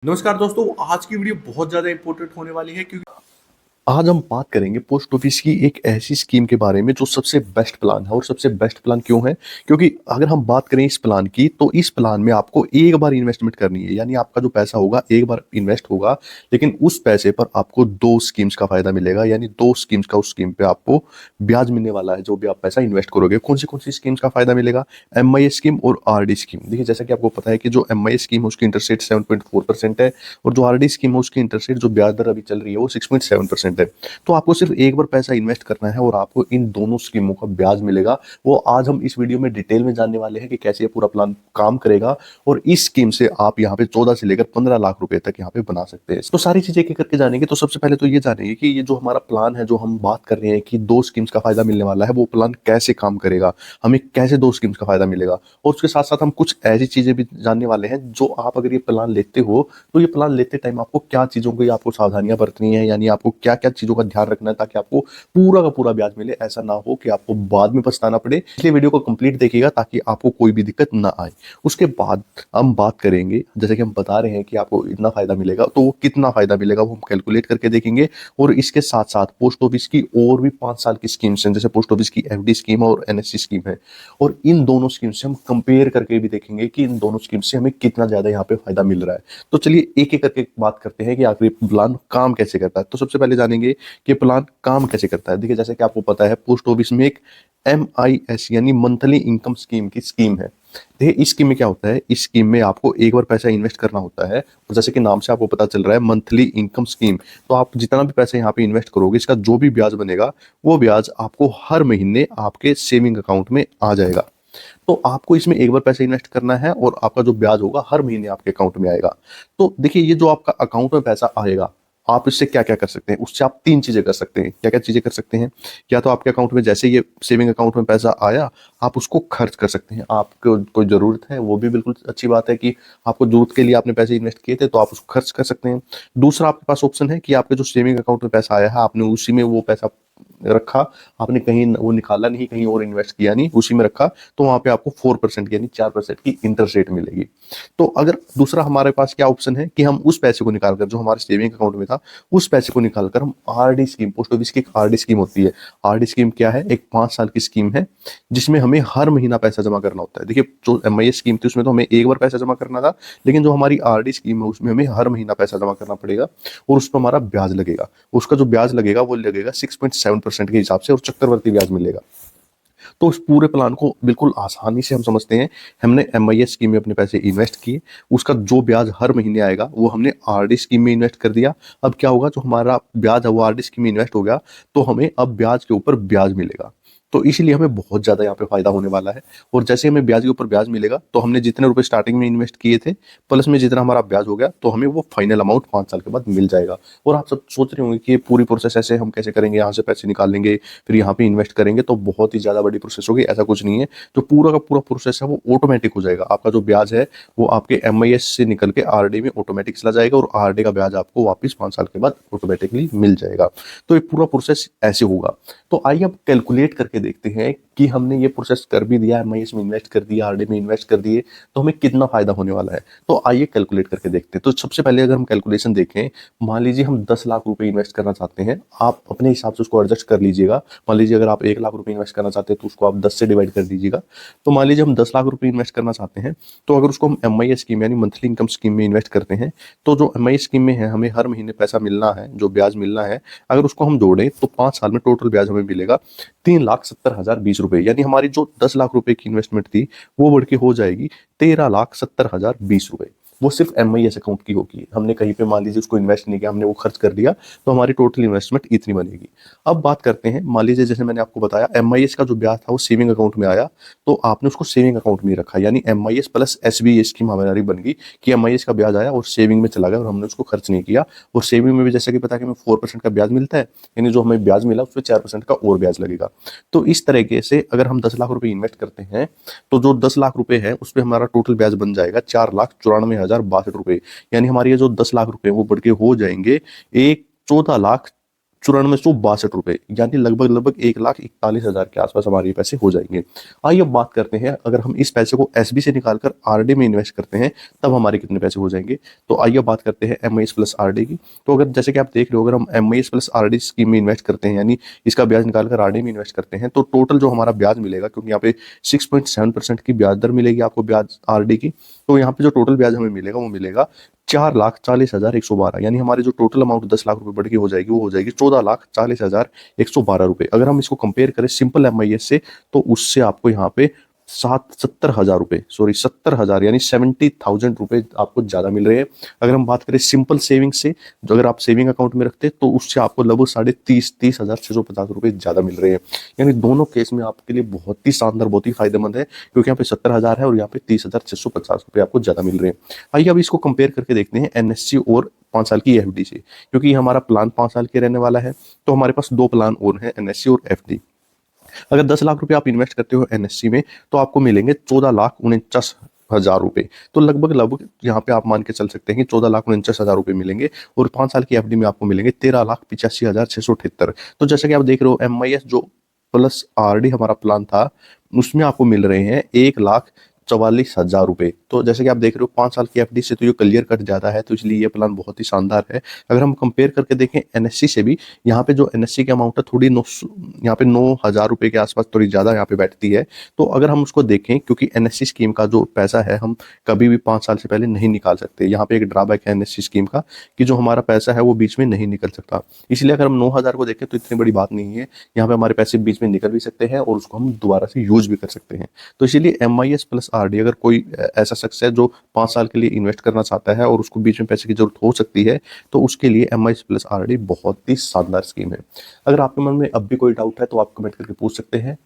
नमस्कार दोस्तों, आज की वीडियो बहुत ज़्यादा इंपॉर्टेंट होने वाली है क्योंकि आज हम बात करेंगे पोस्ट ऑफिस की एक ऐसी स्कीम के बारे में जो सबसे बेस्ट प्लान है। और सबसे बेस्ट प्लान क्यों है? क्योंकि अगर हम बात करें इस प्लान की, तो इस प्लान में आपको एक बार इन्वेस्टमेंट करनी है, यानी आपका जो पैसा होगा एक बार इन्वेस्ट होगा, लेकिन उस पैसे पर आपको दो स्कीम्स का फायदा मिलेगा। यानी दो स्कीम्स का उस स्कीम पे आपको ब्याज मिलने वाला है जो भी आप पैसा इन्वेस्ट करोगे। कौन सी स्कीम्स का फायदा मिलेगा? एम स्कीम और आर स्कीम। देखिए, जैसा कि आपको पता है कि जो एम स्कीम है उसकी इंटरेस्ट रेट 7.4% है, और जो आर स्कीम है उसकी इंटरेस्ट रेट जो ब्याज दर अभी चल रही है वो 6.7% है। तो आपको सिर्फ एक बार पैसा इन्वेस्ट करना है और आपको इन दोनों स्कीमों का ब्याज मिलेगा। वो आज हम इस वीडियो में डिटेल में जानने वाले हैं कि कैसे ये पूरा प्लान काम करेगा, और इस स्कीम से आप यहाँ पे 14 से लेकर 15 लाख रुपए तक यहाँ पे बना सकते हैं। तो सारी चीजें एक एक करके जानेंगे। तो सबसे पहले तो ये जानेंगे कि ये जो हमारा प्लान है, जो हम बात कर रहे हैं कि दो स्कीम्स का फायदा मिलने वाला है, वो प्लान कैसे काम करेगा, हमें कैसे दो स्कीम्स का फायदा मिलेगा। और उसके साथ साथ हम कुछ ऐसी चीजें भी जानने वाले हैं जो आप अगर ये प्लान लेते हो, तो ये प्लान लेते टाइम आपको क्या चीजों की आपको सावधानियां बरतनी है, यानी आपको क्या क्या चीजों का ध्यान रखना है ताकि आपको पूरा का पूरा ब्याज मिले। ऐसा ना हो कि आपको बाद में पछताना पड़े। इसलिए वीडियो को कंप्लीट देखिएगा ताकि आपको कोई भी दिक्कत ना आए। उसके बाद हम बात करेंगे, जैसे कि हम बता रहे हैं कि आपको इतना फायदा मिलेगा, तो वो कितना फायदा मिलेगा वो हम कैलकुलेट करके देखेंगे। और इसके साथ साथ पोस्ट ऑफिस की और भी 5 साल की स्कीम्स हैं, जैसे पोस्ट ऑफिस की एफडी स्कीम और एनएससी स्कीम है, और इन दोनों स्कीम से हम कंपेयर करके भी देखेंगे कि इन दोनों स्कीम से हमें कितना ज्यादा यहाँ पे फायदा मिल रहा है। तो चलिए एक एक करके बात करते हैं कि आखिर प्लान काम कैसे करता है। तो सबसे पहले जानेंगे कि प्लान काम कैसे करता है। देखिए, जैसे कि आपको पता है पोस्ट ऑफिस में एक MIS यानी मंथली इनकम स्कीम की स्कीम है। देखिए, इस स्कीम में क्या होता है, इस स्कीम में आपको एक बार पैसा इन्वेस्ट करना होता है, और जैसे कि नाम से आपको पता चल रहा है मंथली इनकम स्कीम, तो आप जितना भी पैसा यहाँ पे इन्वेस्ट करोगे, इसका जो भी ब्याज बनेगा वो ब्याज आपको हर महीने आपके सेविंग अकाउंट में आ जाएगा। तो आपको इसमें एक बार पैसा इन्वेस्ट करना है और आपका जो ब्याज होगा हर महीने आपके अकाउंट में आएगा। तो देखिए, ये जो आपका अकाउंट में पैसा आएगा, आप इससे क्या क्या कर सकते हैं? उससे आप तीन चीजें कर सकते हैं। क्या क्या चीजें कर सकते हैं? या तो आपके अकाउंट में जैसे ये सेविंग अकाउंट में पैसा आया, आप उसको खर्च कर सकते हैं। आपको कोई जरूरत है, वो भी बिल्कुल अच्छी बात है कि आपको जरूरत के लिए आपने पैसे इन्वेस्ट किए थे, तो आप उसको खर्च कर सकते हैं। दूसरा आपके पास ऑप्शन है कि आपके जो सेविंग अकाउंट में पैसा आया है, आपने उसी में वो पैसा रखा, आपने कहीं वो निकाला नहीं, कहीं और इन्वेस्ट किया नहीं, उसी में रखा, तो वहां पे आपको 4% यानी 4% की इंटरेस्ट रेट मिलेगी। तो अगर दूसरा हमारे पास क्या ऑप्शन है कि हम उस पैसे को निकालकर, जो हमारे सेविंग अकाउंट में था, उस पैसे को निकालकर हम आरडी स्कीम, पोस्ट ऑफिस की एक आरडी स्कीम होती है। आरडी स्कीम क्या है? एक 5 साल की स्कीम है जिसमें हमें हर महीना पैसा जमा करना होता है। देखिए, जो एमआईएस स्कीम थी उसमें तो हमें एक बार पैसा जमा करना था, लेकिन जो हमारी आरडी स्कीम है उसमें हमें हर महीना पैसा जमा करना पड़ेगा, और उस पर हमारा ब्याज लगेगा। उसका जो ब्याज लगेगा वो लगेगा 6.7% के हिसाब से, और चक्रवर्ती ब्याज मिलेगा। तो उस पूरे प्लान को बिल्कुल आसानी से हम समझते हैं। हमने एमआईएस स्कीम में अपने पैसे इन्वेस्ट किए, उसका जो ब्याज हर महीने आएगा वो हमने आरडी स्कीम में इन्वेस्ट कर दिया। अब क्या होगा, जो हमारा ब्याज है वो आरडी स्कीम में इन्वेस्ट हो गया, तो हमें अब ब्याज के ऊपर ब्याज मिलेगा। तो इसीलिए हमें बहुत ज्यादा यहाँ पे फायदा होने वाला है। और जैसे हमें ब्याज के ऊपर ब्याज मिलेगा, तो हमने जितने रुपए स्टार्टिंग में इन्वेस्ट किए थे प्लस में जितना हमारा ब्याज हो गया, तो हमें वो फाइनल अमाउंट 5 साल के बाद मिल जाएगा। और आप सब सोच रहे होंगे कि ये पूरी प्रोसेस ऐसे हम कैसे करेंगे, यहाँ से पैसे निकाल लेंगे फिर यहाँ पे इन्वेस्ट करेंगे, तो बहुत ही ज्यादा बड़ी प्रोसेस होगी। ऐसा कुछ नहीं है। जो पूरा का पूरा प्रोसेस है वो ऑटोमेटिक हो जाएगा। आपका जो ब्याज है वो आपके एमआईएस से निकल के आरडी में ऑटोमेटिक चला जाएगा, और आरडी का ब्याज आपको वापस 5 साल के बाद ऑटोमेटिकली मिल जाएगा। तो ये पूरा प्रोसेस ऐसे होगा। तो आइए अब कैलकुलेट करके देखते हैं कि हमने ये प्रोसेस कर भी दिया, एमआईएस में इन्वेस्ट कर दिया, आरडी में इन्वेस्ट कर दिए, तो हमें कितना फायदा होने वाला है। तो आइए कैलकुलेट करके देखते हैं। तो सबसे पहले अगर हम कैलकुलेशन देखें, मान लीजिए हम 10 लाख रुपए इन्वेस्ट करना चाहते हैं, आप अपने हिसाब से उसको एडजस्ट कर लीजिएगा। मान लीजिए अगर आप 1 लाख रुपए इन्वेस्ट करना चाहते हैं तो उसको आप 10 से डिवाइड कर दीजिएगा। तो मान लीजिए हम 10 लाख रुपए इन्वेस्ट करना चाहते हैं, तो अगर उसको हम एमआईएस स्कीम यानी मंथली इनकम स्कीम में इन्वेस्ट करते हैं, तो जो एमआईएस स्कीम में है हमें हर महीने पैसा मिलना है, जो ब्याज मिलना है, अगर उसको हम जोड़ें तो 5 साल में टोटल ब्याज हमें मिलेगा 3,70,020 रुपए। यानी हमारी जो 10 लाख रुपए की इन्वेस्टमेंट थी वो बढ़ के हो जाएगी 13,70,020 रुपए। वो सिर्फ एमआईएस अकाउंट की होगी। हमने कहीं पे मान लीजिए उसको इन्वेस्ट नहीं किया, हमने वो खर्च कर दिया, तो हमारी टोटल इन्वेस्टमेंट इतनी बनेगी। अब बात करते हैं, मान लीजिए जैसे मैंने आपको बताया एमआईएस का जो ब्याज था वो सेविंग अकाउंट में आया, तो आपने उसको सेविंग अकाउंट में रखा, यानी एमआईएस प्लस एसबीए स्कीम हमारी बन गई कि एमआईएस का ब्याज आया और सेविंग में चला गया और हमने उसको खर्च नहीं किया। और सेविंग में भी जैसे कि पता है कि हमें 4% का ब्याज मिलता है, यानी जो हमें ब्याज मिला उस पर 4% का और ब्याज लगेगा। तो इस तरीके से अगर हम 10 लाख रुपए इन्वेस्ट करते हैं, तो जो 10 लाख रुपए है उस पर हमारा टोटल ब्याज बन जाएगा 4,94,062 रुपए। यानी हमारी ये जो 10 लाख रुपए वो बढ़ के हो जाएंगे एक 14 लाख ₹9462 यानी लगभग 1,41,000 के आसपास हमारे ये पैसे हो जाएंगे। आइए अब बात करते हैं, अगर हम इस पैसे को एसबी से निकालकर आरडी में इन्वेस्ट करते हैं तब हमारे कितने पैसे हो जाएंगे। तो आइए बात करते हैं एमआईएस प्लस आरडी की। तो अगर जैसे कि आप देख रहे हो, अगर हम एमआईएस प्लस आरडी स्कीम में इन्वेस्ट करते हैं यानी इसका ब्याज निकालकर आरडी में इन्वेस्ट करते हैं तो टोटल जो हमारा ब्याज मिलेगा, क्योंकि यहाँ पे 6.7% की ब्याज दर मिलेगी आपको ब्याज आरडी की, तो यहाँ पे जो टोटल ब्याज हमें मिलेगा वो मिलेगा 4,40,112, यानी हमारी जो टोटल अमाउंट 10 लाख रुपए बढ़ के हो जाएगी वो हो जाएगी 14,40,112 रुपए। अगर हम इसको कंपेयर करें सिंपल एमआईएस से तो उससे आपको यहाँ पे 70,000 यानी 70,000 रुपए आपको ज्यादा मिल रहे हैं। अगर हम बात करें सिंपल सेविंग से, जो अगर आप सेविंग अकाउंट में रखते हैं तो उससे आपको लगभग 30,650 रुपए ज्यादा मिल रहे हैं। यानी दोनों केस में आपके लिए बहुत ही शानदार, बहुत ही फायदेमंद है, क्योंकि यहाँ पे 70,000 है और यहाँ पे 30,650 रुपए आपको ज्यादा मिल रहे हैं। आइए अब इसको कंपेयर करके देखते हैं एनएससी और 5 साल की एफडी से, क्योंकि हमारा प्लान 5 साल के रहने वाला है। तो हमारे पास 2 प्लान और हैं, एनएससी और एफडी। अगर 10 लाख रुपए आप इन्वेस्ट करते हो एनएससी में तो आपको मिलेंगे 14,49,000 रुपए। तो लगभग यहाँ पे आप मान के चल सकते हैं कि 14,49,000 रुपए मिलेंगे, और 5 साल की एफडी में आपको मिलेंगे 13,85,678। तो जैसा कि आप देख रहे हो, एमआईएस जो प्लस आरडी हमारा प्लान था उसमें आपको मिल रहे हैं 1,44,000 रुपए। तो जैसे कि आप देख रहे हो 5 साल की एफडी से तो ये क्लियर कट ज्यादा है, तो इसलिए ये प्लान बहुत ही शानदार है। अगर हम कंपेयर करके देखें एनएससी से भी, यहाँ पे जो एनएससी की अमाउंट है थोड़ी यहाँ पे 9,000 रुपए के आसपास थोड़ी ज्यादा यहाँ पे बैठती है। तो अगर हम उसको देखें, क्योंकि एनएससी स्कीम का जो पैसा है हम कभी भी 5 साल से पहले नहीं निकाल सकते। यहाँ पे एक ड्रॉबैक है एनएससी स्कीम का कि जो हमारा पैसा है वो बीच में नहीं निकल सकता। इसलिए अगर हम 9,000 को देखें तो इतनी बड़ी बात नहीं है, यहाँ पे हमारे पैसे बीच में निकल भी सकते हैं और उसको हम दोबारा से यूज भी कर सकते हैं। तो इसीलिए एमआईएस प्लस आरडी, अगर कोई ऐसा शख्स है जो 5 साल के लिए इन्वेस्ट करना चाहता है और उसको बीच में पैसे की जरूरत हो सकती है, तो उसके लिए एमआईएस प्लस आरडी बहुत ही शानदार स्कीम है। अगर आपके मन में अब भी कोई डाउट है तो आप कमेंट करके पूछ सकते हैं।